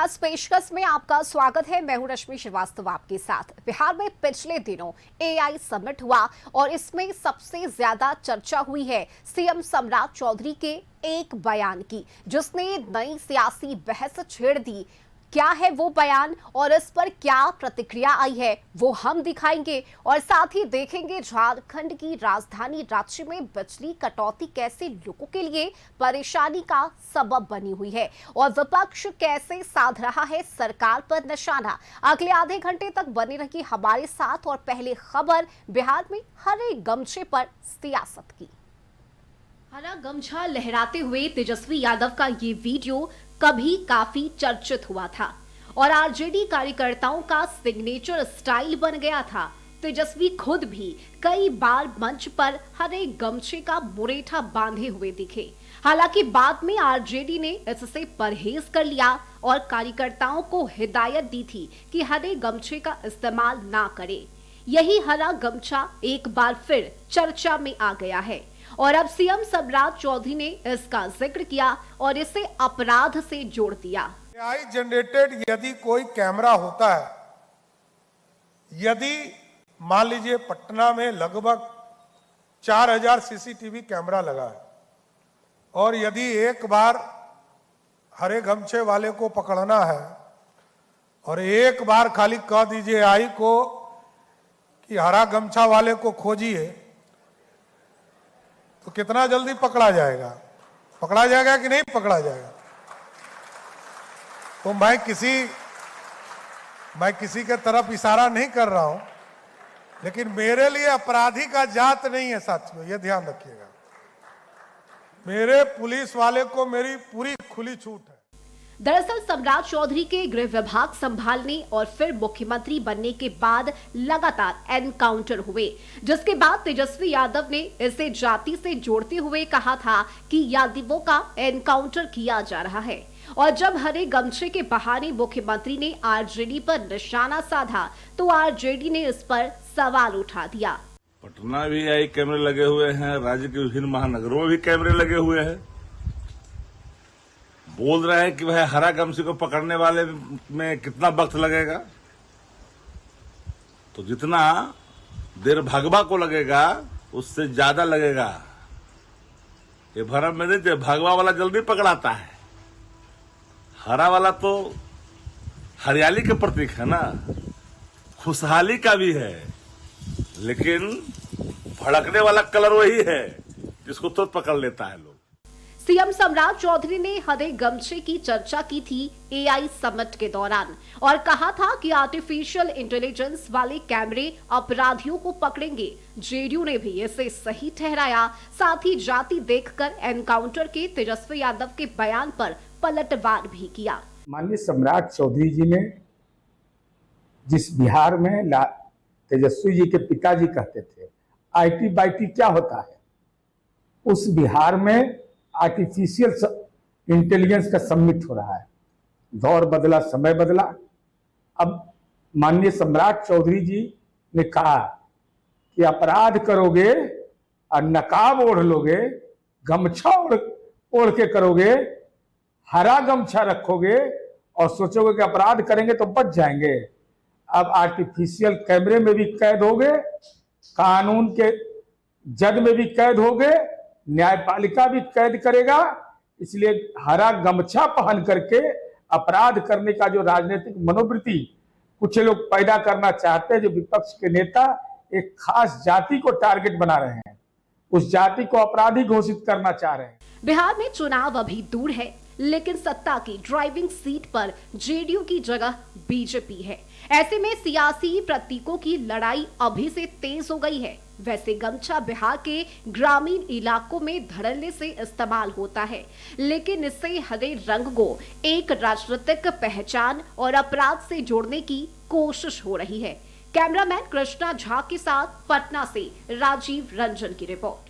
खास पेशकश में आपका स्वागत है। मैं हूं रश्मि श्रीवास्तव आपके साथ। बिहार में पिछले दिनों एआई समिट हुआ और इसमें सबसे ज्यादा चर्चा हुई है सीएम सम्राट चौधरी के एक बयान की, जिसने नई सियासी बहस छेड़ दी। क्या है वो बयान और इस पर क्या प्रतिक्रिया आई है वो हम दिखाएंगे और साथ ही देखेंगे झारखंड की राजधानी रांची में बिजली कटौती कैसे लोगों के लिए परेशानी का सबब बनी हुई है और विपक्ष कैसे साध रहा है सरकार पर निशाना। अगले आधे घंटे तक बने रही हमारे साथ और पहले खबर बिहार में हरे गमछे पर सियासत की। हरा गमछा लहराते हुए तेजस्वी यादव का ये वीडियो कभी काफी चर्चित हुआ था और आरजेडी कार्यकर्ताओं का सिग्नेचर स्टाइल बन गया था। तेजस्वी खुद भी कई बार मंच पर हरे गमछे का मुरेठा बांधे हुए दिखे। हालांकि बाद में आरजेडी ने इससे परहेज कर लिया और कार्यकर्ताओं को हिदायत दी थी कि हरे गमछे का इस्तेमाल ना करें। यही हरा गमछा एक बार फिर चर्चा में आ गया है और अब सीएम सम्राट चौधरी ने इसका जिक्र किया और इसे अपराध से जोड़ दिया। एआई जनरेटेड यदि कोई कैमरा होता है, यदि मान लीजिए पटना में लगभग 4000 सीसीटीवी कैमरा लगा है और यदि एक बार हरे गमछे वाले को पकड़ना है और एक बार खाली कह दीजिए एआई को कि हरा गमछा वाले को खोजिए, तो कितना जल्दी पकड़ा जाएगा? पकड़ा जाएगा कि नहीं पकड़ा जाएगा? तो मैं किसी के तरफ इशारा नहीं कर रहा हूं, लेकिन मेरे लिए अपराधी का जात नहीं है साथियों, ये ध्यान रखिएगा। मेरे पुलिस वाले को मेरी पूरी खुली छूट है। दरअसल सम्राट चौधरी के गृह विभाग संभालने और फिर मुख्यमंत्री बनने के बाद लगातार एनकाउंटर हुए, जिसके बाद तेजस्वी यादव ने इसे जाति से जोड़ते हुए कहा था कि यादवों का एनकाउंटर किया जा रहा है। और जब हरे गमछे के बहाने मुख्यमंत्री ने आरजेडी पर निशाना साधा तो आरजेडी ने इस पर सवाल उठा दिया। पटना भी एआई कैमरे लगे हुए हैं, राज्य के विभिन्न महानगरों में भी कैमरे लगे हुए हैं। बोल रहे हैं कि वह हरा गमछे को पकड़ने वाले में कितना वक्त लगेगा, तो जितना देर भगवा को लगेगा उससे ज्यादा लगेगा। ये भरम में नहीं थे, भगवा वाला जल्दी पकड़ाता है, हरा वाला तो हरियाली के प्रतीक है ना, खुशहाली का भी है, लेकिन भड़कने वाला कलर वही है जिसको तुरंत पकड़ लेता है लोग। सीएम सम्राट चौधरी ने हरे गमछे की चर्चा की थी एआई समिट के दौरान और कहा था कि आर्टिफिशियल इंटेलिजेंस वाले कैमरे अपराधियों को पकड़ेंगे। जेडीयू ने भी इसे सही ठहराया। साथ ही जाति देखकर एनकाउंटर के तेजस्वी यादव के बयान पर पलटवार भी किया। माननीय सम्राट चौधरी जी ने जिस बिहार में तेजस्वी जी के पिताजी कहते थे आईटी बाईटी क्या होता है, उस बिहार में आर्टिफिशियल इंटेलिजेंस का समिट हो रहा है। दौर बदला, समय बदला। अब माननीय सम्राट चौधरी जी ने कहा कि अपराध करोगे और नकाब ओढ़ लोगे, गमछा ओढ़ के करोगे, हरा गमछा रखोगे और सोचोगे कि अपराध करेंगे तो बच जाएंगे। अब आर्टिफिशियल कैमरे में भी कैद होगे, कानून के जज में भी कैद होगे, न्यायपालिका भी कैद करेगा। इसलिए हरा गमछा पहन करके अपराध करने का जो राजनीतिक मनोवृत्ति कुछ लोग पैदा करना चाहते हैं, जो विपक्ष के नेता एक खास जाति को टारगेट बना रहे हैं, उस जाति को अपराधी घोषित करना चाह रहे हैं। बिहार में चुनाव अभी दूर है, लेकिन सत्ता की ड्राइविंग सीट पर जेडीयू की जगह बीजेपी है। ऐसे में सियासी प्रतीकों की लड़ाई अभी से तेज हो गई है। वैसे गमछा बिहार के ग्रामीण इलाकों में धड़ल्ले से इस्तेमाल होता है, लेकिन इससे हरे रंग को एक राजनीतिक पहचान और अपराध से जोड़ने की कोशिश हो रही है। कैमरामैन कृष्णा झा के साथ पटना से राजीव रंजन की रिपोर्ट।